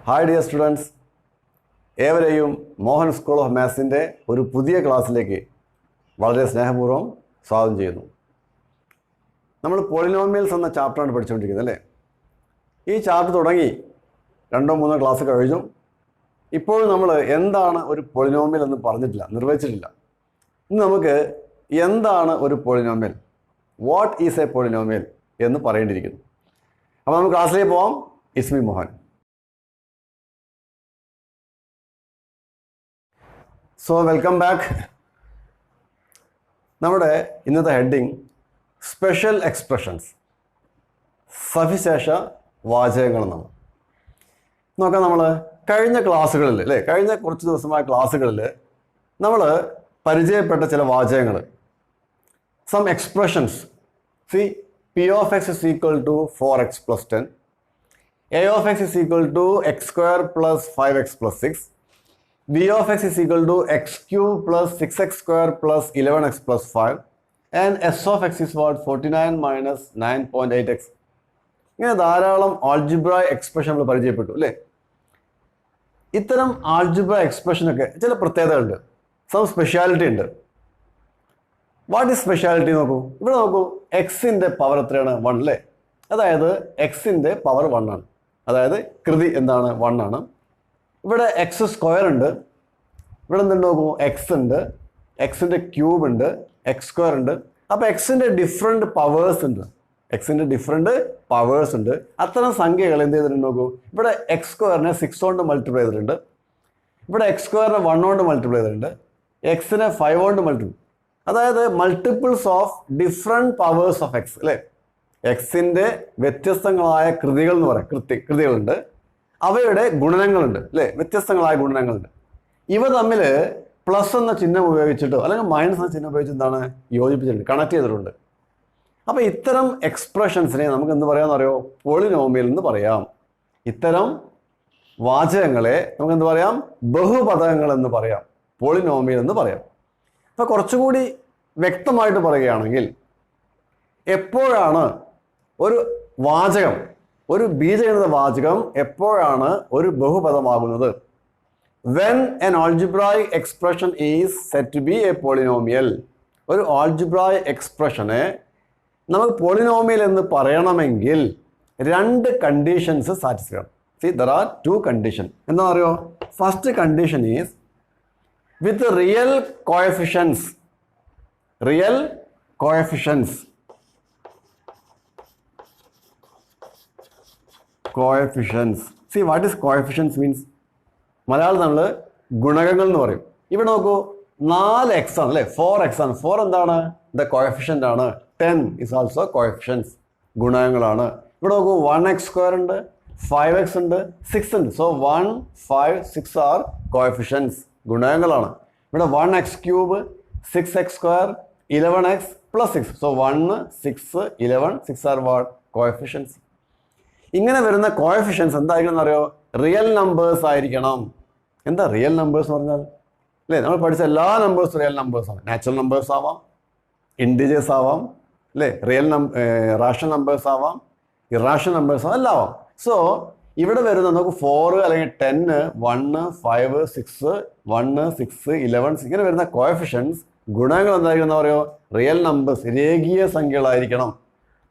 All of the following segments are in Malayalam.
Hi dear students, ഏവരെയും മോഹൻ സ്കൂൾ ഓഫ് മാത്സിൻ്റെ ഒരു പുതിയ ക്ലാസ്സിലേക്ക് വളരെ സ്നേഹപൂർവ്വം സ്വാഗതം ചെയ്യുന്നു. നമ്മൾ പോളിനോമിയൽസ് എന്ന ചാപ്റ്ററാണ് പഠിച്ചുകൊണ്ടിരിക്കുന്നത് അല്ലേ? ഈ ചാപ്റ്റർ തുടങ്ങി 2-3 ക്ലാസ് കഴിഞ്ഞു. ഇപ്പോൾ നമ്മൾ എന്താണ് ഒരു പോളിനോമിയൽ എന്ന് പറഞ്ഞിട്ടില്ല, നിർവചിച്ചിട്ടില്ല. ഇന്ന് നമുക്ക് എന്താണ് ഒരു polynomial, what is a polynomial എന്ന് പറയേണ്ടിയിരിക്കുന്നു. അപ്പോൾ നമുക്ക് ക്ലാസ്സിലേക്ക് പോവാം. It's me Mohan. So welcome back. നമ്മുടെ ഇന്നത്തെ ഹെഡിങ് സ്പെഷ്യൽ എക്സ്പ്രഷൻസ്, സവിശേഷ വാചകങ്ങൾ എന്നാണ്. നോക്കാം, നമ്മൾ കഴിഞ്ഞ ക്ലാസ്സുകളിൽ അല്ലേ, കഴിഞ്ഞ കുറച്ച് ദിവസമായ ക്ലാസ്സുകളിൽ നമ്മൾ പരിചയപ്പെട്ട ചില വാചകങ്ങൾ, some expressions. See, P of X is equal to 4x + 10, a of x is equal to x² + 5x + 6, b of x is equal to x³ + 6x² + 11x + 5, and s of x is what? 49 - 9.8x. ഇങ്ങനെ ധാരാളം ആൾജിബ്ര എക്സ്പ്രഷൻ നമ്മൾ പരിചയപ്പെട്ടു അല്ലേ? ഇത്തരം ആൾജിബ്ര എക്സ്പ്രഷനൊക്കെ ചില പ്രത്യേകതകളുണ്ട്, സം സ്പെഷ്യാലിറ്റി ഉണ്ട്. വാട്ട് ഈസ് സ്പെഷ്യാലിറ്റി നോക്കൂ. ഇവിടെ നോക്കൂ, എക്സിൻ്റെ പവർ എത്രയാണ്? 1 അല്ലേ? അതായത് എക്സിൻ്റെ പവർ 1 ആണ്. അതായത് കൃതി എന്താണ്? 1 ആണ്. ഇവിടെ x² ഉണ്ട്, ഇവിടെ എന്തുണ്ട് നോക്കൂ, എക്സ് ഉണ്ട്, എക്സിൻ്റെ ക്യൂബ് ഉണ്ട്, x² ഉണ്ട്. അപ്പോൾ എക്സിൻ്റെ ഡിഫറെൻറ്റ് പവേഴ്സ് ഉണ്ട്, എക്സിൻ്റെ ഡിഫറെൻറ്റ് പവേഴ്സ് ഉണ്ട്. അത്തരം സംഖ്യകൾ എന്ത് ചെയ്തിട്ടുണ്ട് നോക്കൂ. ഇവിടെ x² 6 കൊണ്ട് മൾട്ടിപ്ലൈ ചെയ്തിട്ടുണ്ട്, ഇവിടെ x² 1 കൊണ്ട് മൾട്ടിപ്ലൈ ചെയ്തിട്ടുണ്ട്, എക്സിനെ 5 കൊണ്ട് മൾട്ടിപ്ലൈ. അതായത് multiples of different powers of X അല്ലേ? എക്സിൻ്റെ വ്യത്യസ്തങ്ങളായ കൃതികൾ എന്ന് പറയാം, കൃതികളുണ്ട്, അവയുടെ ഗുണനങ്ങളുണ്ട് അല്ലേ? വ്യത്യസ്തങ്ങളായ ഗുണനങ്ങളുണ്ട്. ഇവ തമ്മിൽ പ്ലസ് എന്ന ചിഹ്നം ഉപയോഗിച്ചിട്ടോ അല്ലെങ്കിൽ മൈനസ് എന്ന ചിഹ്നം ഉപയോഗിച്ച് എന്താണ് യോജിപ്പിച്ചിട്ടുണ്ട്, കണക്ട് ചെയ്തിട്ടുണ്ട്. അപ്പോൾ ഇത്തരം എക്സ്പ്രഷൻസിനെ നമുക്ക് എന്ത് പറയാമെന്ന് അറിയോ? പോളിനോമിയൽ എന്ന് പറയാം. ഇത്തരം വാചകങ്ങളെ നമുക്ക് എന്ത് പറയാം? ബഹുപദങ്ങൾ എന്ന് പറയാം, പോളിനോമിയൽ എന്ന് പറയാം. അപ്പോൾ കുറച്ചുകൂടി വ്യക്തമായിട്ട് പറയുകയാണെങ്കിൽ, എപ്പോഴാണ് ഒരു വാചകം, ഒരു ബീജഗണിത വാചകം എപ്പോഴാണ് ഒരു ബഹുപദമാകുന്നത്? When an algebraic expression is said to be a polynomial. ഒരു algebraic എക്സ്പ്രഷനെ നമുക്ക് പോളിനോമിയൽ എന്ന് പറയണമെങ്കിൽ 2 കണ്ടീഷൻസ് സാറ്റിസ്ഫൈ ചെയ്യണം. See, there are 2 conditions. എന്താ അറിയോ? First condition is with real coefficients. Real coefficients. Coefficients. See, what is coefficients means? Malayalam നമ്മൾ ഗുണകങ്ങൾ എന്ന് പറയും. ഇവിടെ നോക്കൂ, 4x ആണ് അല്ലേ? 4x ആണ്. 4 എന്താണ്? ദ കോഎഫിഷ്യൻ്റ് ആണ്. 10 is also coefficients, ഗുണകങ്ങളാണ്. ഇവിടെ നോക്കൂ, 1x² ഉണ്ട്, 5x ഉണ്ട്, 6 ഉണ്ട്. സോ 1, 5, 6 ആർ കോഎഫിഷ്യൻസ്, ഗുണകങ്ങളാണ്. ഇവിടെ 1x³ 6x², 11x + 6. So 1, 6, 11, 6 are what? Coefficients. ഇങ്ങനെ വരുന്ന കോഎഫിഷ്യൻസ് എന്തായിരിക്കണം അറിയോ? റിയൽ നമ്പേഴ്സ് ആയിരിക്കണം. എന്താ റിയൽ നമ്പേഴ്സ് എന്ന് പറഞ്ഞാൽ? അല്ലേ, നമ്മൾ പഠിച്ച എല്ലാ നമ്പേഴ്സും റിയൽ നമ്പേഴ്സാണ്. നാച്ചുറൽ നമ്പേഴ്സ് ആവാം, ഇൻഡിജേഴ്സ് ആവാം അല്ലേ, റാഷണൽ നമ്പേഴ്സ് ആവാം, ഇറാഷണൽ നമ്പേഴ്സ് ആവാം, എല്ലാം ആവാം. സോ ഇവിടെ വരുന്ന നമുക്ക് 4 അല്ലെങ്കിൽ 10, 1, 5, 6, 1, 6, 11 ഇങ്ങനെ വരുന്ന കോഎഫിഷ്യൻസ്, ഗുണങ്ങൾ എന്തായിരിക്കും എന്ന് പറയുമോ? റിയൽ നമ്പേഴ്സ്, രേഖീയ സംഖ്യകളായിരിക്കണം.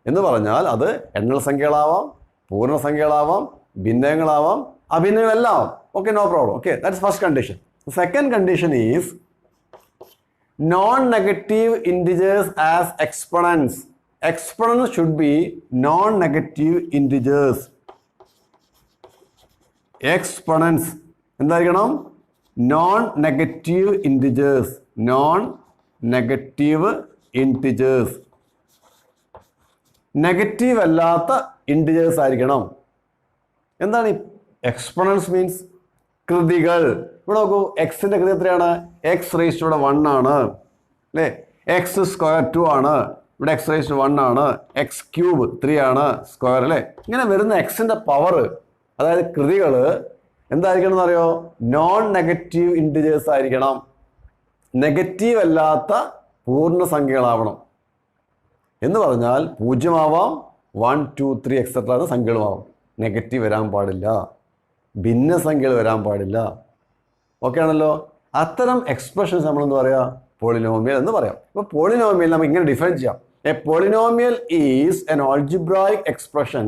എന്ന് പറഞ്ഞാൽ അത് എണ്ണൽ സംഖ്യകളാവാം, പൂർണ്ണസംഖ്യകളാവാം, ഭിന്നങ്ങളാവാം, അഭിന്നങ്ങളെല്ലാം ആവാം. Okay, no problem. Okay, that's first condition. Second condition is non-negative integers as exponents. Exponents should be non-negative integers. Exponents എന്തായിരിക്കണം? non-negative integers. non-negative integers. Negative അല്ലാത്ത ഇൻറ്റിജേഴ്സ് ആയിരിക്കണം. എന്താണ് ഈ എക്സ്പോണൻസ് മീൻസ്? കൃതികൾ. ഇവിടെ നോക്കൂ, എക്സിൻ്റെ കൃതി എത്രയാണ്? x⁻1 ആണ് അല്ലേ? x² 2 ആണ്, ഇവിടെ x⁻1 ആണ്, x³ 3 ആണ്, സ്ക്വയർ അല്ലേ? ഇങ്ങനെ വരുന്ന എക്സിൻ്റെ പവർ, അതായത് കൃതികൾ എന്തായിരിക്കണം എന്നറിയോ? നോൺ നെഗറ്റീവ് ഇൻറ്റിജേഴ്സ് ആയിരിക്കണം. നെഗറ്റീവ് അല്ലാത്ത പൂർണ്ണസംഖ്യകളാവണം. എന്ന് പറഞ്ഞാൽ 0 ആവാം, 1, 2, 3 എക്സെട്ര സംഖ്യകളുമാവും. നെഗറ്റീവ് വരാൻ പാടില്ല. ഭിന്നസംഖ്യകൾ വരാൻ പാടില്ല. ഓക്കെ ആണല്ലോ? അത്തരം എക്സ്പ്രഷൻസ് നമ്മൾ എന്താ പറയുക? പോളിനോമിയൽ എന്ന് പറയാം. അപ്പോൾ പോളിനോമിയൽ നമുക്ക് ഇങ്ങനെ ഡിഫൈൻ ചെയ്യാം. A polynomial is N algebraic expression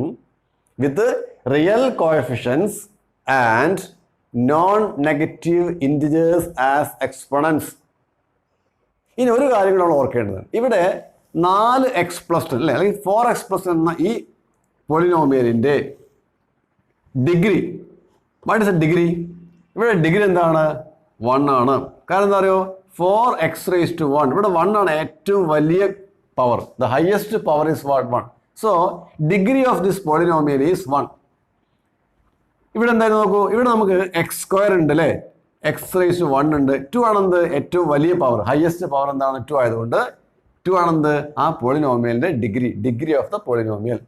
with real coefficients and non negative integers as exponents. ഇനി ഒരു കാര്യം കൂടെ നമ്മൾ ഓർക്കേണ്ടത്, ഇവിടെ 4x+10 അല്ലേ, അല്ലെങ്കിൽ 4x+10 എന്ന ഈ പോളിനോമിയലിൻ്റെ degree, what is a degree? ഇവിടെ ഡിഗ്രി എന്താണ്? 1 ആണ്. കാരണം എന്താ പറയുക? 4x⁻1. ഇവിടെ 1 ആണ് ഏറ്റവും വലിയ power. The highest power is what? 1. So degree of this polynomial is 1. ഇവിടെ എന്തായാലും നോക്കൂ, ഇവിടെ നമുക്ക് x² ഉണ്ട് അല്ലേ, x⁻1 ഉണ്ട്. 2 ആണെന്ത്? ഏറ്റവും വലിയ പവർ, ഹയസ്റ്റ് പവർ എന്താണ്? 2 ആയതുകൊണ്ട് 2 ആണെന്ത്? ആ പോളിനോമിയലിന്റെ ഡിഗ്രി ഓഫ് ദ പോളിനോമിയൽ.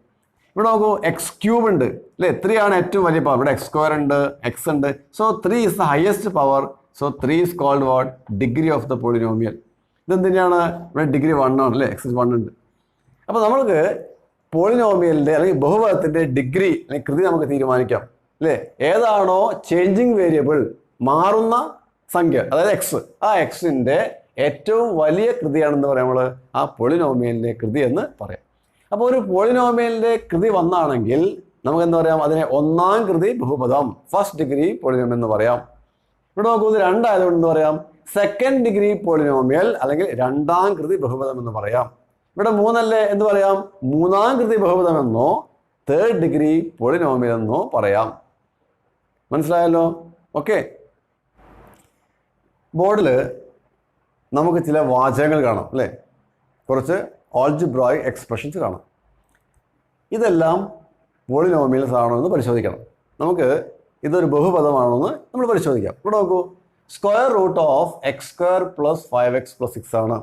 ഇവിടെ നോക്കൂ, x³ ഉണ്ട് അല്ലേ, 3 ആണ് ഏറ്റവും വലിയ പവർ. ഇവിടെ x² ഉണ്ട്, x ഉണ്ട്. So 3 is the highest power. So 3 is called what? Degree of the polynomial. ഇതെന്തിനാണ്? ഇവിടെ ഡിഗ്രി 1 ആണ് അല്ലേ, x1 ഉണ്ട്. അപ്പോൾ നമ്മൾക്ക് പോളിനോമിയലിന്റെ അല്ലെങ്കിൽ ബഹുപദത്തിന്റെ ഡിഗ്രി അല്ലെങ്കിൽ കൃതി നമുക്ക് തീരുമാനിക്കാം അല്ലേ. ഏതാണോ ചേഞ്ചിങ് വേരിയബിൾ, മാറുന്ന സംഖ്യ, അതായത് എക്സ്, ആ എക്സിന്റെ ഏറ്റവും വലിയ കൃതിയാണെന്ന് പറയാം നമ്മൾ ആ പോളിനോമിയലിന്റെ കൃതി എന്ന് പറയാം. അപ്പോൾ ഒരു പോളിനോമിയലിന്റെ കൃതി വന്നാണെങ്കിൽ നമുക്ക് എന്താ പറയാം? അതിനെ ഒന്നാം കൃതി ബഹുപദം, ഫസ്റ്റ് ഡിഗ്രി പോളിനോമിയൽ എന്ന് പറയാം. ഇവിടെ നോക്കുന്നത് 2 ആയതുകൊണ്ട് എന്ന് പറയാം സെക്കൻഡ് ഡിഗ്രി പോളിനോമിയൽ അല്ലെങ്കിൽ രണ്ടാം കൃതി ബഹുപദം എന്ന് പറയാം. ഇവിടെ 3 അല്ലേ, എന്ത് പറയാം? മൂന്നാം കൃതി ബഹുപദം എന്നോ തേർഡ് ഡിഗ്രി പോളിനോമിയൽ എന്നോ പറയാം. മനസ്സിലായല്ലോ? ഓക്കെ. ബോർഡിൽ നമുക്ക് ചില വാചകങ്ങൾ കാണാം അല്ലേ, കുറച്ച് ആൾജിബ്രായിക് എക്സ്പ്രഷൻസ് കാണാം. ഇതെല്ലാം പോളിനോമിയൽസ് ആണോ എന്ന് പരിശോധിക്കണം. നമുക്ക് ഇതൊരു ബഹുപദമാണോ എന്ന് നമ്മൾ പരിശോധിക്കാം. ഇവിടെ നോക്കൂ, square root of x² + 5x+6 ആണ്.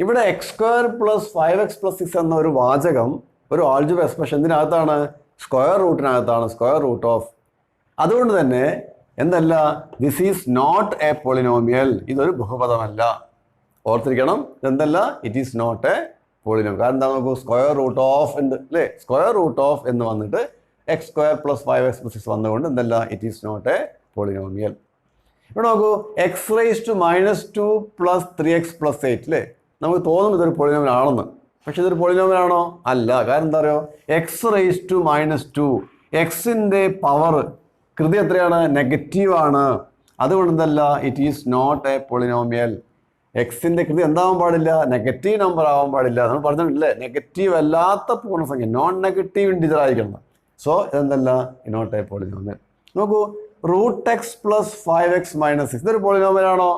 ഇവിടെ x² + 5x+6 എന്ന ഒരു വാചകം ഒരു ആൾജിബ്ര എക്സ്പ്രഷൻ ഇതിനകത്താണ്? സ്ക്വയർ റൂട്ടിനകത്താണ്, സ്ക്വയർ റൂട്ട് ഓഫ്. അതുകൊണ്ട് തന്നെ എന്തല്ല? This is not a polynomial. ഇതൊരു ബഹുപദമല്ല. ഓർത്തിരിക്കണം, ഇതെന്തല്ല? It is not a polynomial. കാരണം എന്താ? നോക്കൂ, സ്ക്വയർ റൂട്ട് ഓഫ് ഉണ്ട് അല്ലേ, സ്ക്വയർ റൂട്ട് ഓഫ് എന്ന് വന്നിട്ട് x² + 5x+6 വന്നുകൊണ്ട് എന്തല്ല? It is not a polynomial. ഇവിടെ നോക്കൂ, x⁻² + 3x+8 അല്ലേ, നമുക്ക് തോന്നും ഇതൊരു പോളിനോമിയൽ ആണെന്ന്. പക്ഷെ ഇതൊരു പോളിനോമിയൽ ആണോ? അല്ല. കാരണം എന്താ പറയുക? x⁻², എക്സിൻ്റെ പവർ കൃതി എത്രയാണ്? നെഗറ്റീവ് ആണ്. അതുകൊണ്ട് എന്തല്ല? It is not a polynomial. എക്സിൻ്റെ കൃതി എന്താവാൻ പാടില്ല? നെഗറ്റീവ് നമ്പർ ആവാൻ പാടില്ല. നമ്മൾ പറഞ്ഞിട്ടില്ലേ, നെഗറ്റീവ് അല്ലാത്ത പൂർണ്ണസംഖ്യ, നോൺ നെഗറ്റീവ് ഇൻറ്റിജർ ആയിരിക്കണം. സോ ഇതെന്തല്ല? Not a polynomial. നോക്കൂ, √x + 5x - 6 ഇതൊരു പോളിനോമിയൽ ആണോ?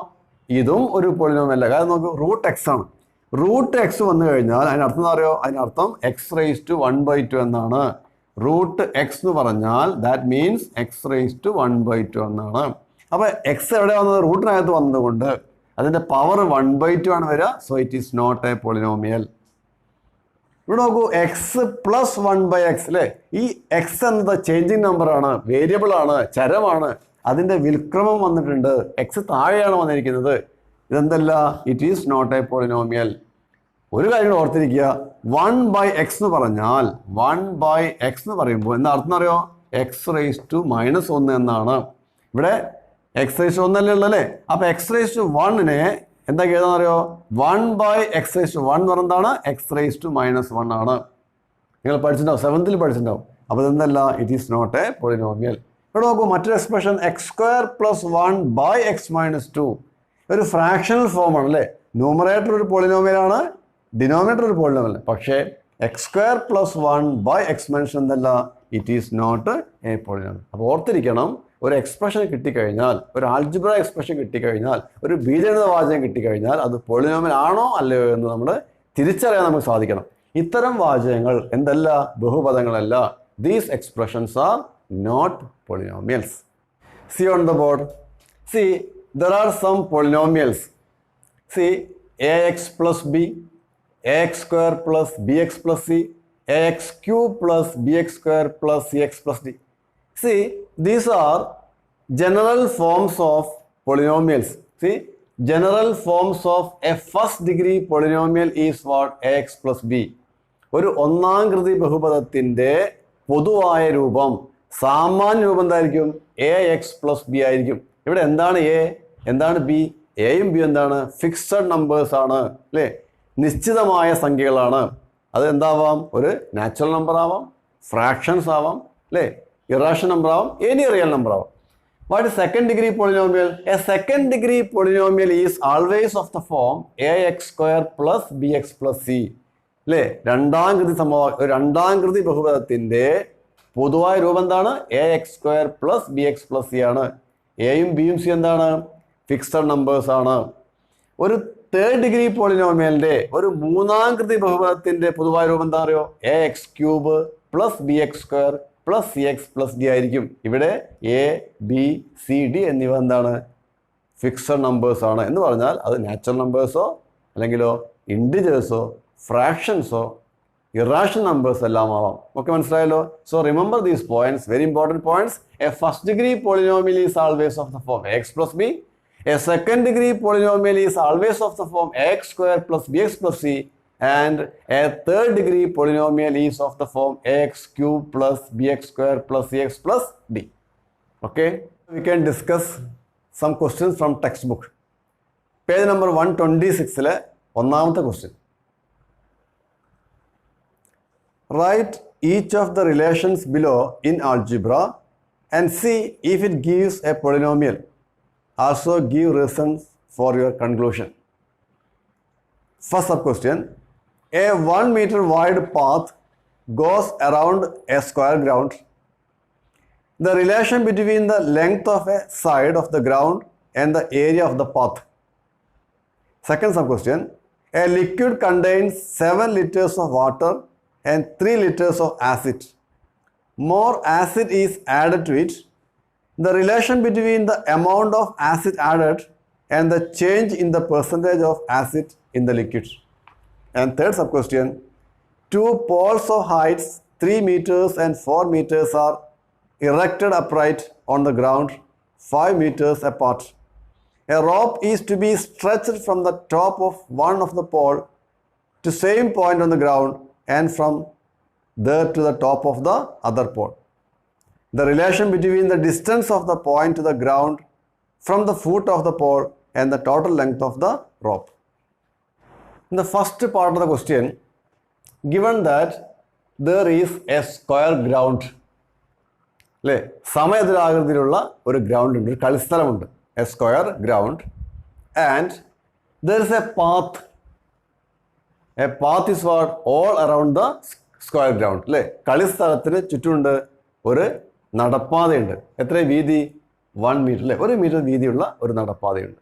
ഇതും ഒരു പോളിനോമിയൽ അല്ല. കാരണം നോക്കൂ, √x ആണ്. √x വന്നു കഴിഞ്ഞാൽ അതിനർത്ഥം എന്താ പറയുക? അതിനർത്ഥം x⁻1/2 എന്നാണ്. √x എന്ന് പറഞ്ഞാൽ ദാറ്റ് മീൻസ് x⁻1/2 എന്നാണ്. അപ്പോൾ എക്സ് എവിടെ വന്നത്? റൂട്ടിനകത്ത് വന്നതുകൊണ്ട് അതിൻ്റെ പവർ 1/2 ആണ് വരിക. So it is not a polynomial. ഇവിടെ നോക്കൂ, x + 1/x അല്ലേ, ഈ എക്സ് എന്നത് ചേഞ്ചിങ് നമ്പർ ആണ്, വേരിയബിൾ ആണ്, ചരമാണ്. അതിൻ്റെ വിൽക്രമം വന്നിട്ടുണ്ട്, എക്സ് താഴെയാണ് വന്നിരിക്കുന്നത്. ഇതെന്തല്ല? It is not a polynomial. ഒരു കാര്യം ഓർത്തിരിക്കുക, 1/x എന്ന് പറഞ്ഞാൽ 1/x എന്ന് പറയുമ്പോൾ എന്താ അർത്ഥം അറിയോ? x⁻1 എന്നാണ്. ഇവിടെ x⁻1 അല്ലേ ഉള്ളല്ലേ. അപ്പോൾ x⁻1നെ എന്താ എഴുതാൻ അറിയോ? 1/x⁻1 എന്ന് പറഞ്ഞതാണ് x⁻1 ആണ്. നിങ്ങൾ പഠിച്ചിട്ടുണ്ടാവും, 7th പഠിച്ചിട്ടുണ്ടാവും. അപ്പോൾ ഇതെന്തല്ല? It is not a polynomial. ഇവിടെ നോക്കൂ, മറ്റൊരു എക്സ്പ്രഷൻ x² + 1/x-2 ഒരു ഫ്രാക്ഷണൽ ഫോമാണ് അല്ലേ. ന്യൂമറേറ്റർ ഒരു പോളിനോമിയൽ ആണ്, ഡിനോമിനേറ്റർ ഒരു പോളിനോമിയൽ. പക്ഷേ x² + 1/x- എന്തല്ല? It is not a polynomial. അപ്പോൾ ഓർത്തിരിക്കണം, ഒരു എക്സ്പ്രഷൻ കിട്ടിക്കഴിഞ്ഞാൽ, ഒരു ആൾജിബ്ര എക്സ്പ്രഷൻ കിട്ടിക്കഴിഞ്ഞാൽ, ഒരു ബീജഗണിത വാചകം കിട്ടിക്കഴിഞ്ഞാൽ അത് പോളിനോമിയൽ ആണോ അല്ലയോ എന്ന് നമ്മൾ തിരിച്ചറിയാൻ നമുക്ക് സാധിക്കണം. ഇത്തരം വാചകങ്ങൾ എന്തല്ല? ബഹുപദങ്ങളല്ല. These expressions are not polynomials. See on the board. See, there are some polynomials. See, ax plus b, ax square plus bx plus c, ax cube plus bx square plus cx plus d. See, these are general forms of polynomials. See, general forms of a first degree polynomial is what? ax plus b. ഒരു ഒന്നാം കൃതി ബഹുപദത്തിന്റെ പൊതുവായ രൂപം സാമാന്യ രൂപം എന്തായിരിക്കും? എ എക്സ് പ്ലസ് ബി ആയിരിക്കും. ഇവിടെ എന്താണ് എ, എന്താണ് ബി? എയും ബി എന്താണ്? ഫിക്സഡ് നമ്പേഴ്സ് ആണ് അല്ലേ, നിശ്ചിതമായ സംഖ്യകളാണ്. അത് എന്താവാം? ഒരു നാച്ചുറൽ നമ്പർ ആവാം, ഫ്രാക്ഷൻസ് ആവാം അല്ലേ, ഇറാഷണൽ നമ്പർ ആവാം, എനി റിയൽ നമ്പർ ആവാം. What is second degree polynomial? A second degree polynomial is always of the form A X square plus B X plus C അല്ലേ. രണ്ടാം കൃതി ബഹുപദത്തിന്റെ പൊതുവായ രൂപം എന്താണ്? A X square plus B X plus C ആണ്. എയും ബിയും സി എന്താണ്? ഫിക്സഡ് നമ്പേഴ്സ് ആണ്. ഒരു തേർഡ് ഡിഗ്രി പോളിനോമിയലിന്റെ ഒരു മൂന്നാം കൃതി ബഹുപദത്തിന്റെ പൊതുവായ രൂപം എന്താ അറിയോ? A X cube plus B X square plus C X plus D ആയിരിക്കും. ഇവിടെ എ ബി സി ഡി എന്നിവ എന്താണ്? ഫിക്സഡ് നമ്പേഴ്സ് ആണ്. എന്ന് പറഞ്ഞാൽ അത് നാച്ചുറൽ നമ്പേഴ്സോ അല്ലെങ്കിലോ ഇൻഡിജേഴ്സോ ഫ്രാക്ഷൻസോ ഇറാഷണൽ നമ്പേഴ്സ് എല്ലാം ആവാം. ഓക്കെ, മനസ്സിലായല്ലോ? So remember these points, very important points. A first degree polynomial is always of the form X plus B. A second degree polynomial is always of the form X square plus B X plus C. And a third degree polynomial is of the form ax cube plus bx square plus cx plus d. Okay, we can discuss some questions from textbook. Page number 126 le ഒന്നാമത്തെ question. Write each of the relations below in algebra and see if it gives a polynomial. Also give reasons for your conclusion. First sub question. A 1 meter wide path goes around a square ground. The relation between the length of a side of the ground and the area of the path. Second sub question. A liquid contains 7 liters of water and 3 liters of acid. More acid is added to it. The relation between the amount of acid added and the change in the percentage of acid in the liquid. And third sub question, two poles of heights 3 meters and 4 meters are erected upright on the ground 5 meters apart. A rope is to be stretched from the top of one of the pole to same point on the ground and from there to the top of the other pole. The relation between the distance of the point to the ground from the foot of the pole and the total length of the rope. In the first part of the question, given that there is a square ground, അല്ലേ, സമചതുരാകൃതിയിലുള്ള ഒരു ഗ്രൗണ്ട് ഉണ്ട്, ഒരു കളിസ്ഥലമുണ്ട്, a square ground, and there is a path. A path is what? All around the square ground, അല്ലേ. കളിസ്ഥലത്തിന് ചുറ്റുമുണ്ട് ഒരു നടപ്പാതയുണ്ട്. എത്ര വീതി? 1 മീറ്റർ അല്ലേ, 1 മീറ്റർ വീതിയുള്ള ഒരു നടപ്പാതയുണ്ട്.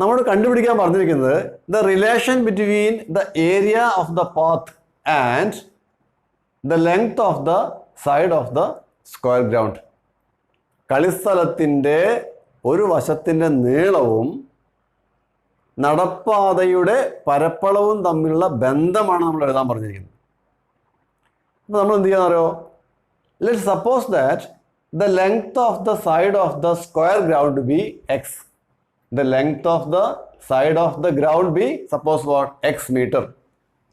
നമ്മൾ കണ്ടുപിടിക്കാൻ പറഞ്ഞിരിക്കുന്നത് the relation between the area of the path and the length of the side of the square ground. കളിസ്ഥലത്തിൻ്റെ ഒരു വശത്തിൻ്റെ നീളവും നടപ്പാതയുടെ പരപ്പളവും തമ്മിലുള്ള ബന്ധമാണ് നമ്മൾ എഴുതാൻ പറഞ്ഞിരിക്കുന്നത്. അപ്പോൾ നമ്മൾ എന്ത് ചെയ്യാന്നറിയോ? Let's suppose that the length of the side of the square ground be x. The length of the side of the ground be suppose what? X meter.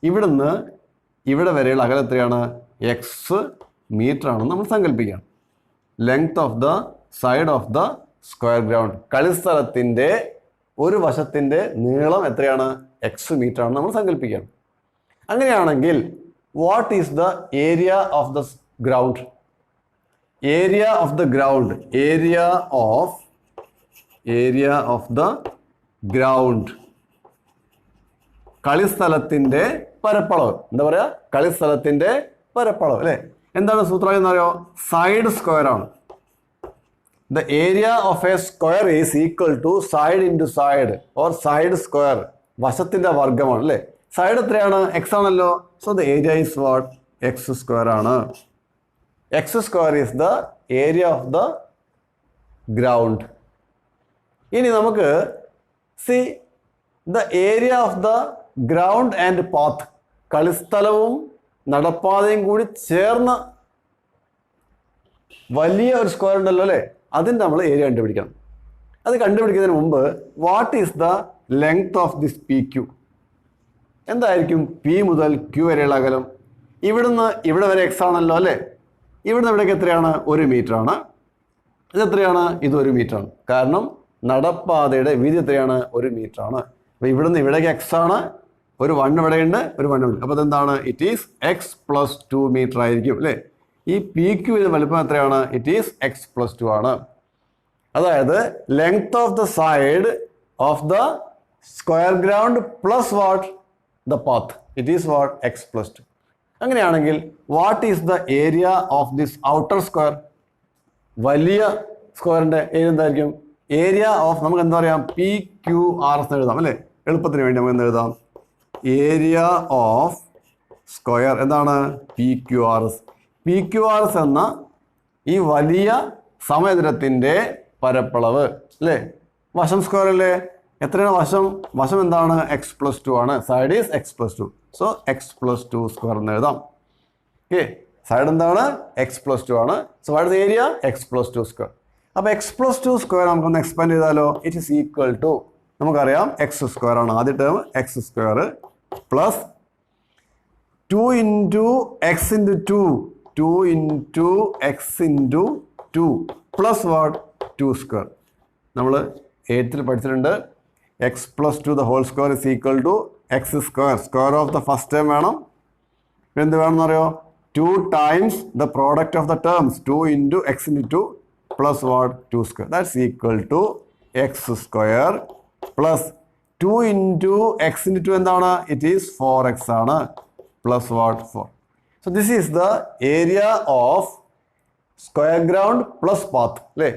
ഇവിടുന്ന് ഇവിടെ വരെയുള്ള അകലം എത്രയാണ്? എക്സ് മീറ്റർ ആണെന്ന് നമ്മൾ സങ്കല്പിക്കുകയാണ്. Length of the side of the square ground, കളിസ്ഥലത്തിൻ്റെ ഒരു വശത്തിൻ്റെ നീളം എത്രയാണ്? എക്സ് മീറ്റർ ആണെന്ന് നമ്മൾ സങ്കല്പിക്കുകയാണ്. അങ്ങനെയാണെങ്കിൽ what is the area of the ground? Area of the ground, area of the ground, കളിസ്ഥലത്തിൻ്റെ പരപ്പളവ്. എന്താ പറയുക? കളിസ്ഥലത്തിൻ്റെ പരപ്പളവ് അല്ലേ. എന്താണ് സൂത്രം എന്നറിയോ? സൈഡ് സ്ക്വയർ ആണ്. The area of a square is equal to side into side or side square, വശത്തിൻ്റെ വർഗമാണ് അല്ലേ. സൈഡ് എത്രയാണ്? എക്സ് ആണല്ലോ. So the area is what? X square ആണ്. X square is the area of the ground. ഇനി നമുക്ക് see the area of the ground and path, കളിസ്ഥലവും നടപ്പാതയും കൂടി ചേർന്ന വലിയ ഒരു സ്ക്വയർ ഉണ്ടല്ലോ അല്ലേ, അതിൻ്റെ നമ്മൾ ഏരിയ കണ്ടുപിടിക്കണം. അത് കണ്ടുപിടിക്കുന്നതിന് മുമ്പ് what is the length of this P Q? എന്തായിരിക്കും പി മുതൽ ക്യൂ വരെയുള്ള അകലം? ഇവിടുന്ന് ഇവിടെ വരെ എക്സ് ആണല്ലോ അല്ലേ. ഇവിടുന്ന് ഇവിടേക്ക് എത്രയാണ്? 1 മീറ്റർ ആണ്. ഇത് എത്രയാണ്? ഇത് 1 മീറ്റർ ആണ്. കാരണം നടപ്പാതയുടെ വീതി എത്രയാണ്? 1 മീറ്റർ ആണ്. അപ്പോൾ ഇവിടുന്ന് ഇവിടേക്ക് എക്സ് ആണ്, ഒരു 1 ഇവിടെയുണ്ട്, ഒരു 1 ഉണ്ട്. അപ്പോൾ അതെന്താണ്? It is X plus 2 metre ആയിരിക്കും അല്ലേ? ഈ പി ക്യൂവിൻ്റെ വലിപ്പം എത്രയാണ്? ഇറ്റ് ഈസ് എക്സ് പ്ലസ് 2 ആണ്. അതായത് length of the side of the square ground plus what? The path. It is what? X plus 2. അങ്ങനെയാണെങ്കിൽ what is the area of this outer square? വലിയ സ്ക്വയറിൻ്റെ ഏരിയ എന്തായിരിക്കും? ഏരിയ ഓഫ് നമുക്ക് എന്താ പറയാം? പി ക്യു ആർ എസ് എഴുതാം അല്ലേ? എളുപ്പത്തിന് വേണ്ടി നമുക്ക് എന്ത് എഴുതാം? ഏരിയ ഓഫ് സ്ക്വയർ എന്താണ്? P Q R S. P Q R S എന്ന ഈ വലിയ സമചതുരത്തിൻ്റെ പരപ്പളവ് അല്ലേ? വശം സ്ക്വയർ അല്ലേ? എത്രയാണ് വശം? വശം എന്താണ്? എക്സ് പ്ലസ് 2 ആണ്. Side is X plus 2. So X plus 2 square എന്ന് എഴുതാം. ഓക്കെ, സൈഡ് എന്താണ്? എക്സ് പ്ലസ് 2 ആണ്. So what is area? X plus 2 square. അപ്പോൾ എക്സ് പ്ലസ് 2 സ്ക്വയർ നമുക്കൊന്ന് എക്സ്പാൻഡ് ചെയ്താലോ? ഇറ്റ് ഈസ് ഈക്വൽ ടു, നമുക്കറിയാം എക്സ് സ്ക്വയർ ആണ് ആദ്യ term, X square plus 2 into X into 2, 2 into X into 2 plus what? 2 square. നമ്മൾ 8th പഠിച്ചിട്ടുണ്ട്. X plus 2 the whole square is equal to X square. Square of the first term വേണം. എന്ത് വേണമെന്ന് അറിയോ? 2 times the product of the terms, 2 into X into 2 plus what? 2 square. That's equal to X square plus 2 into X into 2 എന്താണ്? ഇറ്റ് ഈസ് 4x ആണ് plus what? 4. So this is the area of square ground plus path അല്ലേ?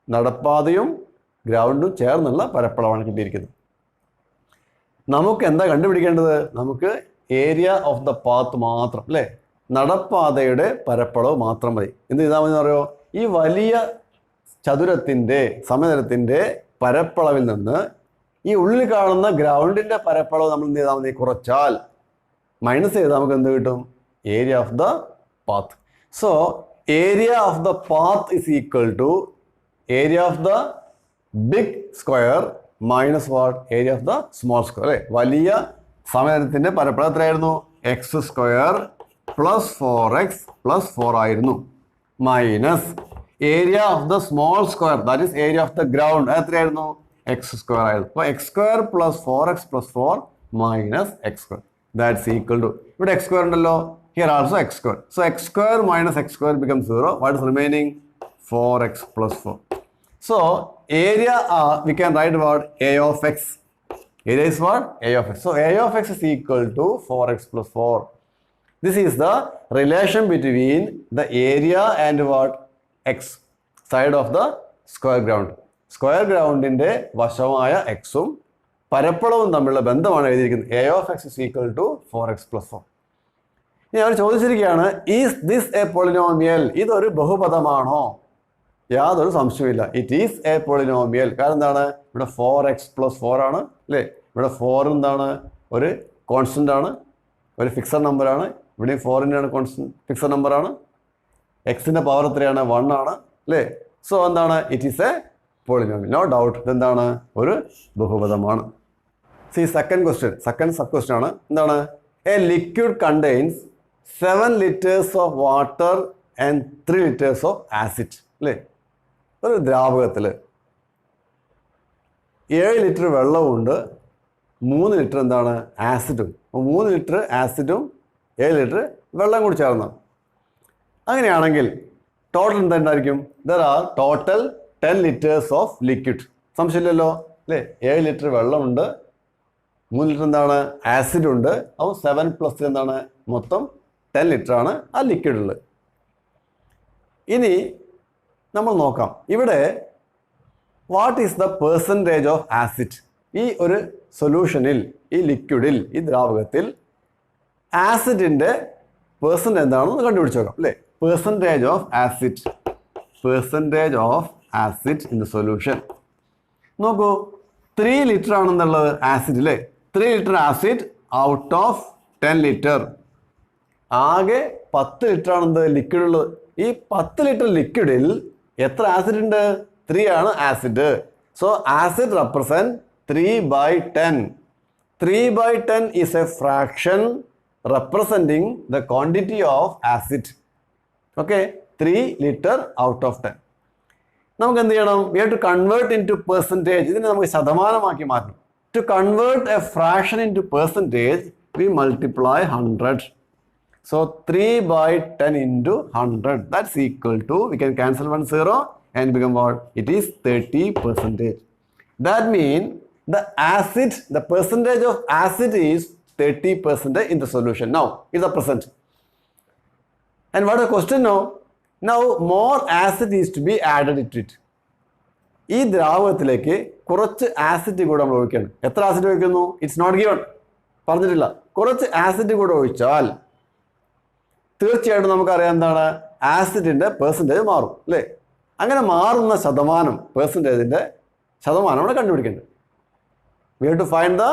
നടപ്പാതയും ഗ്രൗണ്ടും ചേർന്നുള്ള പരപ്പളവാണ് കിട്ടിയിരിക്കുന്നത്. നമുക്ക് എന്താ കണ്ടുപിടിക്കേണ്ടത്? നമുക്ക് ഏരിയ ഓഫ് ദ പാത്ത് മാത്രം അല്ലേ? നടപ്പാതയുടെ പരപ്പളവ് മാത്രം മതി. എന്ത് ചെയ്താൽ മതി എന്നറിയോ? ഈ വലിയ ചതുരത്തിൻ്റെ സമചതുരത്തിൻ്റെ പരപ്പളവിൽ നിന്ന് ഈ ഉള്ളിൽ കാണുന്ന ഗ്രൗണ്ടിൻ്റെ പരപ്പളവ് നമ്മൾ എന്ത് ചെയ്താൽ മതി? കുറച്ചാൽ, മൈനസ് ചെയ്താൽ നമുക്ക് എന്ത് കിട്ടും? Area of the path. So area of the path is equal to area of the big square minus what? Area of the small square അല്ലേ? വലിയ സമചതുരത്തിൻ്റെ പരപ്പളവ് എത്രയായിരുന്നു? X square plus 4x plus 4 ആയിരുന്നു, minus area of the small square that is area of the ground എത്രയായിരുന്നു? എക്സ് സ്ക്വയർ ആയിരുന്നു. അപ്പോൾ X square plus 4x plus 4 minus X square that's equal to, ഇവിടെ എക്സ് സ്ക്വയർ ഉണ്ടല്ലോ, here also X square. So X square minus X square become 0. What is remaining? 4x plus 4. So area we can write about a of x. Area is what? A of x. So a of x is equal to 4x plus 4. This is the relation between the area and what? X, side of the square ground. Square ground inde vashamaya x um പരപ്പളവും തമ്മിലുള്ള ബന്ധമാണ് എഴുതിയിരിക്കുന്നത്. a of x is equal to 4x plus 4. ഇനി അവർ ചോദിച്ചിരിക്കുകയാണ്, ഈസ് ദിസ് എ പോളിനോമിയൽ? ഇതൊരു ബഹുപദമാണോ? യാതൊരു സംശയമില്ല, ഇറ്റ് ഈസ് എ പോളിനോമിയൽ. കാരണം എന്താണ്? ഇവിടെ 4x plus 4 ആണ് അല്ലേ? ഇവിടെ 4 എന്താണ്? ഒരു കോൺസ്റ്റൻ്റ് ആണ്, ഒരു ഫിക്സഡ് നമ്പറാണ്. ഇവിടെയും 4ൻ്റെ ആണ് കോൺസ്റ്റൻ്റ്, ഫിക്സഡ് നമ്പറാണ്. എക്സിൻ്റെ പവർ എത്രയാണ്? 1 ആണ് അല്ലേ? സോ എന്താണ്? It is a polynomial, no doubt. ഇതെന്താണ്? ഒരു ബഹുപദമാണ്. See second question, second sub question ആണ്. എന്താണ്? A liquid contains 7 liters of water and 3 liters of acid അല്ലേ? ഒരു ദ്രാവകത്തിൽ 7 ലിറ്റർ വെള്ളമുണ്ട്, 3 ലിറ്റർ എന്താണ്? ആസിഡും. 3 ലിറ്റർ ആസിഡും 7 ലിറ്റർ വെള്ളം കൂടി ചേർന്നാണ്. അങ്ങനെയാണെങ്കിൽ ടോട്ടൽ എന്തായിരിക്കും? There are total 10 liters of liquid. സംശയമില്ലല്ലോ അല്ലേ? 7 ലിറ്റർ വെള്ളമുണ്ട്, 3 ലിറ്റർ എന്താണ്? ആസിഡുണ്ട്. അപ്പോൾ 7 + 3 എന്താണ്? മൊത്തം 10 ലിറ്റർ ആണ് ആ ലിക്വിഡുള്ളത്. ഇനി നമ്മൾ നോക്കാം, ഇവിടെ what is the percentage of acid? ഈ ഒരു സൊല്യൂഷനിൽ, ഈ ലിക്വിഡിൽ, ഈ ദ്രാവകത്തിൽ ആസിഡിൻ്റെ പെർസെൻറ്റേജ് എന്താണെന്ന് കണ്ടുപിടിച്ച് നോക്കാം അല്ലേ? Percentage of acid, percentage of acid in the solution. നോക്കൂ, 3 ലിറ്റർ ആണെന്നുള്ളത് ആസിഡ് അല്ലേ? 3 litre acid out of 10 litre. ആകെ 10 ലിറ്റർ ആണെന്ത് ലിക്വിഡ് ഉള്ളത്. ഈ 10 ലിറ്റർ ലിക്വിഡിൽ എത്ര ആസിഡ് ഉണ്ട്? 3 ആണ് acid. So acid represent 3/10. 3/10 is A fraction representing the quantity of acid. Okay, 3 liter out of 10. നമുക്ക് എന്ത് ചെയ്യണം? We have to convert into percentage. ഇതിനെ നമുക്ക് ശതമാനമാക്കി മാറ്റണം. To convert a fraction into percentage, we multiply 100. So 3 by 10 into 100. That's equal to, we can cancel 1 0 and become what? It is 30%. That means the percentage of acid is 30% in the solution. Now, is the present. And what is the question now? Now, more acid is to be added to it. ഈ ദ്രാവകത്തിലേക്ക് കുറച്ച് ആസിഡ് കൂടെ നമ്മൾ ഒഴിക്കണം. എത്ര ആസിഡ് ഒഴിക്കുന്നു? ഇറ്റ്സ് നോട്ട് ഗിവൺ, പറഞ്ഞിട്ടില്ല. കുറച്ച് ആസിഡ് കൂടെ ഒഴിച്ചാൽ തീർച്ചയായിട്ടും നമുക്കറിയാം എന്താണ്, ആസിഡിൻ്റെ പെർസെൻറ്റേജ് മാറും അല്ലേ? അങ്ങനെ മാറുന്ന ശതമാനം, പെർസെൻറ്റേജിൻ്റെ ശതമാനമാണ് കണ്ടുപിടിക്കേണ്ടത്. We have to find the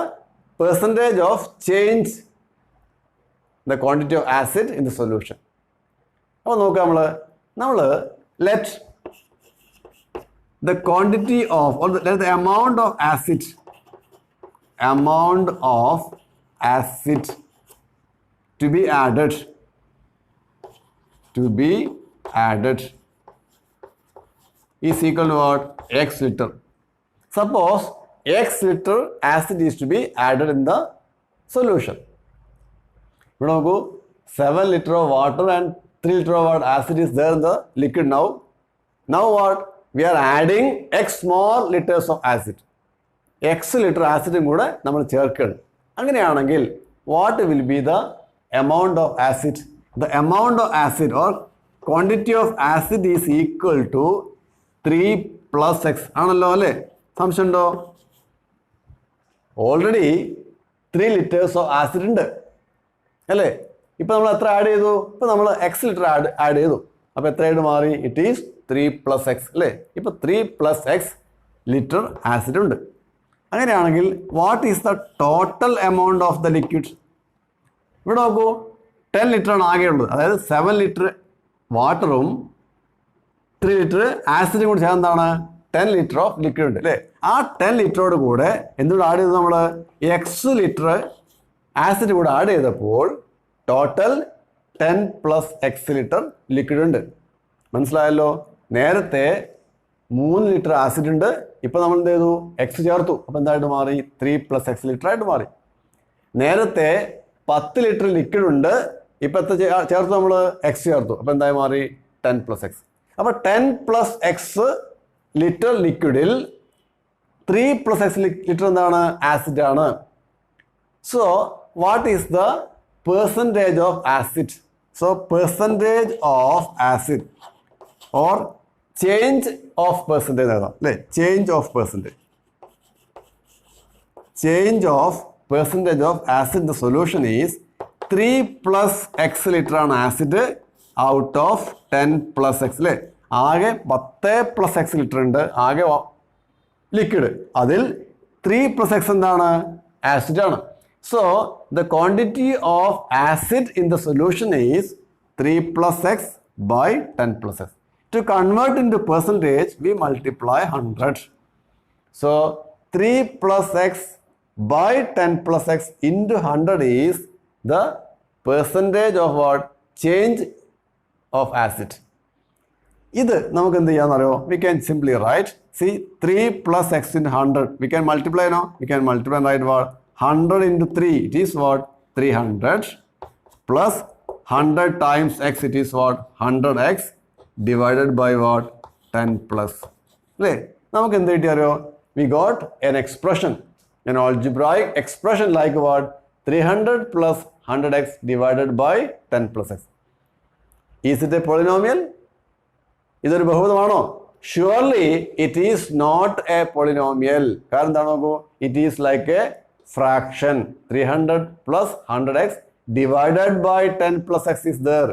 percentage of change the quantity of acid in the solution. അപ്പോൾ നോക്കാം, നമ്മൾ let the quantity of, or let the amount of acid to be added is equal to what? X liter. Suppose X liter acid is to be added in the solution. ഇവിടെ നോക്കൂ, 7 liter of water and 3 liter of what? Acid is there in the liquid now. Now what? We are adding X small liters of acid. X liter ആസിഡും കൂടെ നമ്മൾ ചേർക്കണം. അങ്ങനെയാണെങ്കിൽ what will be the amount of acid? The amount of acid or quantity of acid is equal to 3 plus X. ആണല്ലോ അല്ലേ? സംശയം ഉണ്ടോ? ഓൾറെഡി 3 liters of acid ഉണ്ട് അല്ലേ? ഇപ്പം നമ്മൾ എത്ര ആഡ് ചെയ്തു? ഇപ്പം നമ്മൾ X liter ആഡ് ചെയ്തു. അപ്പോൾ എത്രയായിട്ട് മാറി? ഇറ്റ് ഈസ് 3 plus X അല്ലേ? ഇപ്പോൾ 3 plus X ലിറ്റർ ആസിഡ് ഉണ്ട്. അങ്ങനെയാണെങ്കിൽ what is the total amount of the liquid? ഇവിടെ നോക്കൂ, 10 ലിറ്റർ ആണ് ആകെ ഉള്ളത്. അതായത് 7 ലിറ്റർ വാട്ടറും 3 ലിറ്റർ ആസിഡും കൂടി ചേർന്നാണ് 10 ലിറ്റർ ഓഫ് ലിക്വിഡ് ഉണ്ട് അല്ലേ? ആ 10 ലിറ്ററോട് കൂടെ എന്തുകൂടെ ആഡ് ചെയ്തു? നമ്മൾ X ലിറ്റർ ആസിഡ് കൂടെ ആഡ് ചെയ്തപ്പോൾ total 10 plus X litre liquid ഉണ്ട്. മനസ്സിലായല്ലോ? നേരത്തെ 3 ലിറ്റർ ആസിഡ് ഉണ്ട്, ഇപ്പം നമ്മൾ എന്ത് ചെയ്തു? എക്സ് ചേർത്തു. അപ്പം എന്തായിട്ട് മാറി? 3 പ്ലസ് X ലിറ്റർ ആയിട്ട് മാറി. നേരത്തെ 10 ലിറ്റർ ലിക്വിഡ് ഉണ്ട്, ഇപ്പം എത്ര ചേർത്തു? നമ്മൾ എക്സ് ചേർത്തു. അപ്പം എന്തായി മാറി? 10 പ്ലസ് X. അപ്പം 10 പ്ലസ് X ലിറ്റർ ലിക്വിഡിൽ 3 പ്ലസ് X ലിറ്റർ എന്താണ്? ആസിഡ് ആണ്. So what is the percentage of acid? So percentage of acid or change of percentage എഴുതാം അല്ലേ? Change of percentage. Change of percentage of acid the solution is 3 plus X litre ആണ് acid out of 10 plus X അല്ലേ? ആകെ 10 പ്ലസ് X ലിറ്റർ ഉണ്ട് ആകെ ലിക്വിഡ്. അതിൽ 3 പ്ലസ് X എന്താണ്? ആസിഡ് ആണ്. So the quantity of acid in the solution is 3 plus X by 10 plus X. To convert into percentage, we multiply 100. So 3 plus X by 10 plus X into 100 is the percentage of what? Change of acid. ഇത് നമുക്ക് എന്ത് ചെയ്യാന്നറിയോ? We can simply write, see 3 plus X into 100. We can multiply now. We can multiply and write what? 100 into 3. It is what? 300 plus 100 times X. It is what? 100X divided by what? 10 plus. അല്ലേ? നമുക്ക് എന്ത് കിട്ടിയാലോ? We got an expression, an algebraic expression like what? 300 plus 100X divided by 10 plus X. Is it a polynomial? ഇതൊരു ബഹുപദമാണോ? Surely it is not a polynomial. കാരണം എന്താണ് നോക്കൂ? It is like a fraction. 300 plus 100X divided by 10 plus X is there.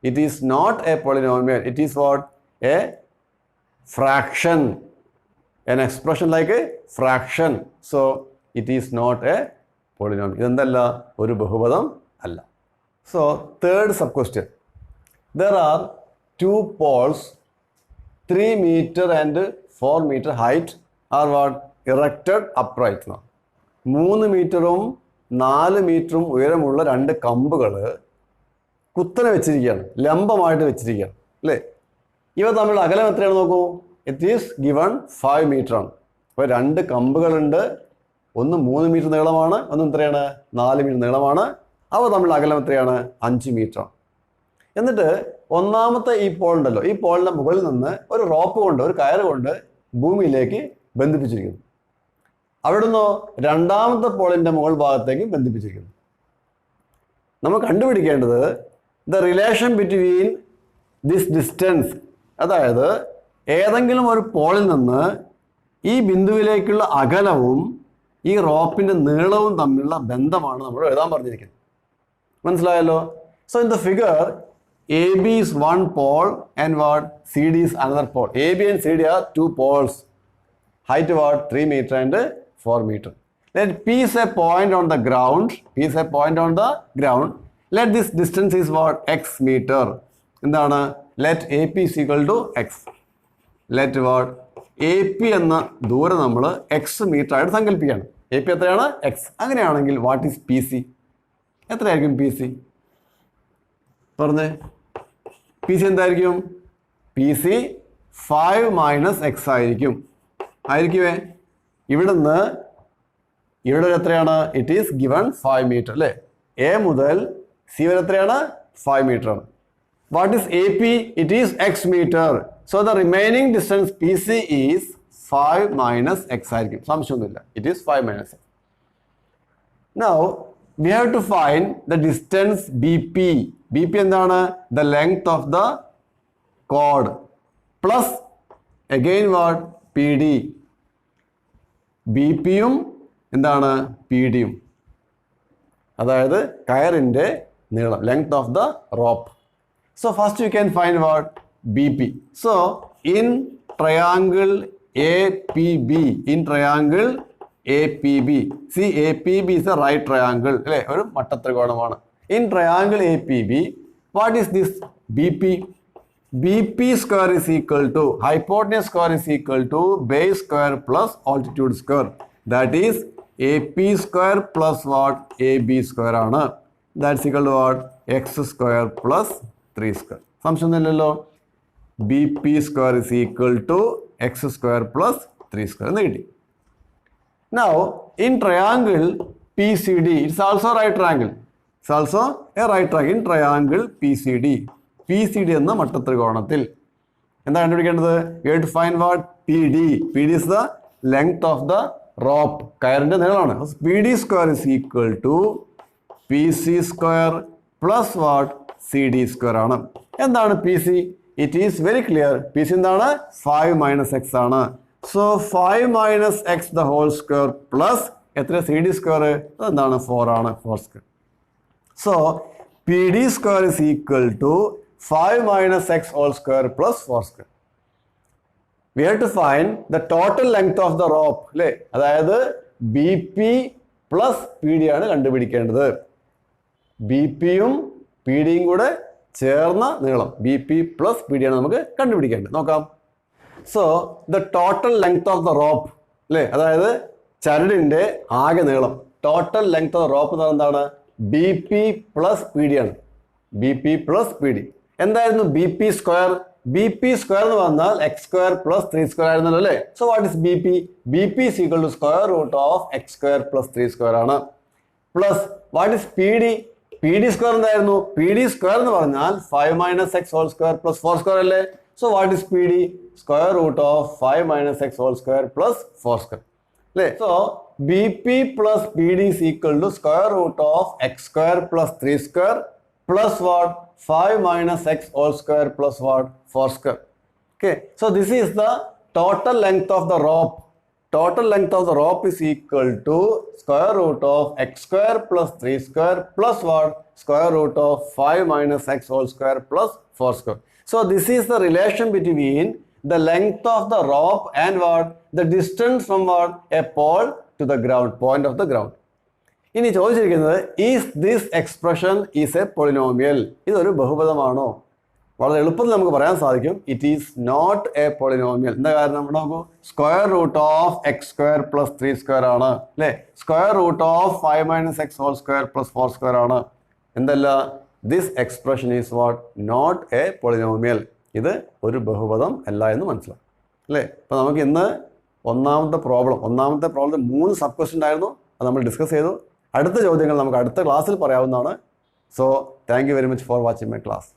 It is not a polynomial. It is what? A fraction. An expression like a fraction. So it is not a polynomial. ഇതെന്തല്ല? ഒരു ബഹുപദം അല്ല. So third sub question. There are 2 poles 3 meter and 4 meter height are what? Erected upright. 3 മീറ്ററും 4 മീറ്ററും ഉയരമുള്ള 2 കമ്പുകൾ കുത്തനെ വെച്ചിരിക്കുകയാണ്, ലംബമായിട്ട് വെച്ചിരിക്കുകയാണ്. അല്ലേ? ഇവ തമ്മിലുള്ള അകലം എത്രയാണ് നോക്കൂ. ഇറ്റ് ഈസ് ഗിവൺ 5 മീറ്റർ ആണ്. അപ്പോൾ 2 കമ്പുകളുണ്ട്. ഒന്ന് 3 മീറ്റർ നീളമാണ്, ഒന്ന് എത്രയാണ് 4 മീറ്റർ നീളമാണ്. അവ തമ്മിലുള്ള അകലം എത്രയാണ് 5 മീറ്റർ ആണ്. എന്നിട്ട് ഒന്നാമത്തെ ഈ പോൾ ഉണ്ടല്ലോ, ഈ പോളിൻ്റെ മുകളിൽ നിന്ന് ഒരു റോപ്പ് കൊണ്ട്, ഒരു കയറ് കൊണ്ട് ഭൂമിയിലേക്ക് ബന്ധിപ്പിച്ചിരിക്കുന്നു. അവിടുന്ന് രണ്ടാമത്തെ പോളിൻ്റെ മുകൾ ഭാഗത്തേക്ക് ബന്ധിപ്പിച്ചിരിക്കുന്നു. നമ്മൾ കണ്ടുപിടിക്കേണ്ടത് the relation between this distance, അതായത് ഏതെങ്കിലും ഒരു പോളിൽ നിന്ന് ഈ ബിന്ദുവിലേക്കുള്ള അകലവും ഈ റോപ്പിൻ്റെ നീളവും തമ്മിലുള്ള ബന്ധമാണ് നമ്മൾ എഴുതാൻ പറഞ്ഞിരിക്കുന്നത്. മനസ്സിലായല്ലോ? So in the figure AB is one pole and what CD is another pole. AB and CD are 2 poles. Height what 3 meter and 4 meter. Let P is a point on the ground. P is a point on the ground. Let this distance is what x meter. എന്താണ്? Let AP is equal to x. Let what AP എന്ന ദൂരം നമ്മൾ x മീറ്റർ ആയിട്ട് സങ്കല്പിക്കുകയാണ്. AP എത്രയാണ്? x. അങ്ങനെയാണെങ്കിൽ വാട്ട് ഈസ് PC? എത്രയായിരിക്കും PC? പറഞ്ഞേ. PC എന്തായിരിക്കും? PC 5 മൈനസ് എക്സ് ആയിരിക്കും. ആയിരിക്കുമേ? ഇവിടുന്ന് ഇവിടെ എത്രയാണ്? ഇറ്റ് ഈസ് ഗിവൺ 5 മീറ്റർ അല്ലേ? എ മുതൽ സി വരെ എത്രയാണ്? 5 മീറ്റർ ആണ്. What is AP? It is X metre. So the remaining distance PC is 5 minus X ആയിരിക്കും. സംശയമൊന്നുമില്ല. It is 5 minus X. Now we have to find the distance BP. BP എന്താണ്? The length of the chord plus again what? PD. BPയും എന്താണ്? PDയും. അതായത് കയറിൻ്റെ നീളം, length of the rope. So first you can find what? BP. So in triangle APB, in triangle APB. See, APB is a right triangle. അല്ലേ? ഒരു മട്ടത്രികോണമാണ്. In triangle APB, what is this BP? BP square is equal to, hypotenuse square is equal to base square plus altitude square. That is AP square plus what? AB square ആണ്. That's equal to what? X square plus 3 square. സംശയമൊന്നുമില്ലല്ലോ. BP square is equal to X square plus 3 square എന്ന് കിട്ടി. Now, in triangle PCD, it's also right triangle. It's also a right triangle. In triangle PCD, PCD എന്ന മട്ടത്രികോണത്തിൽ എന്താ കണ്ടുപിടിക്കേണ്ടത്? You have to find what? PD. PD is the length of the rope. കയറിൻ്റെ നീളമാണ്. PD square is equal to PC square plus what? CD square ആണ്. എന്താണ് PC? It is very clear. PC എന്താണ്? 5 minus x ആണ്. So 5 minus x the whole square plus എത്ര? CD square എന്താണ്? 4 ആണ്. 4 square. So PD square is equal to 5 minus x whole square plus 4 square. We have to find the total length of the rope. അല്ലേ? അതായത് BP plus PD ആണ് കണ്ടുപിടിക്കേണ്ടത്. BPയും PDയും കൂടെ ചേർന്ന നീളം BP plus PD ആണ് നമുക്ക് കണ്ടുപിടിക്കേണ്ടത്. നോക്കാം. So the total length of the rope അല്ലേ? അതായത് ചരടിൻ്റെ ആകെ നീളം, total length of the rope എന്താണ്? BP plus PD ആണ്. BP plus PD. എന്തായിരുന്നു BP സ്ക്വയർ? BP സ്ക്വയർ എന്ന് പറഞ്ഞാൽ എക്സ് സ്ക്വയർ പ്ലസ് 3 സ്ക്വയർ ആയിരുന്നല്ലോ അല്ലേ? So what is BP? BP is equal to square root of X square plus 3 square ആണ്. Plus what is PD? PD square എന്തായിരുന്നു? PD സ്ക്വയർ എന്ന് പറഞ്ഞാൽ 5 minus X whole square plus 4 square അല്ലേ? So what is PD? Square root of 5 minus x whole square plus 4 square. So BP plus PD is equal to square root of x square plus 3 square plus what? 5 minus x whole square plus what? 4 square. Okay. So this is the total length of the rope. Total length of the rope is equal to square root of x square plus 3 square plus what? Square root of 5 minus x whole square plus 4 square. So this is the relation between the length of the rope and what? The distance from what? A pole to the ground, point of the ground. ഇനി ചോദിച്ചിരിക്കുന്നത് is this expression is a polynomial? ഇതൊരു ബഹുപദമാണോ? വളരെ എളുപ്പത്തിൽ നമുക്ക് പറയാൻ സാധിക്കും it is not a polynomial. എന്താ കാരണം? നമ്മൾ നോക്കൂ, square root of X square plus 3 square ആണ് അല്ലേ? Square root of 5 minus X whole square plus 4 square ആണ്. എന്തല്ല? This expression is what? Not a polynomial. ഇത് ഒരു ബഹുപദം അല്ല എന്ന് മനസ്സിലാവും അല്ലേ. അപ്പോൾ നമുക്ക് ഇന്ന് ഒന്നാമത്തെ പ്രോബ്ലം 3 സബ് ക്വസ്റ്റ്യൻ ഉണ്ടായിരുന്നു, അത് നമ്മൾ ഡിസ്കസ് ചെയ്തു. അടുത്ത ചോദ്യങ്ങൾ നമുക്ക് അടുത്ത ക്ലാസ്സിൽ പറയാവുന്നതാണ്. So thank you very much for watching my class.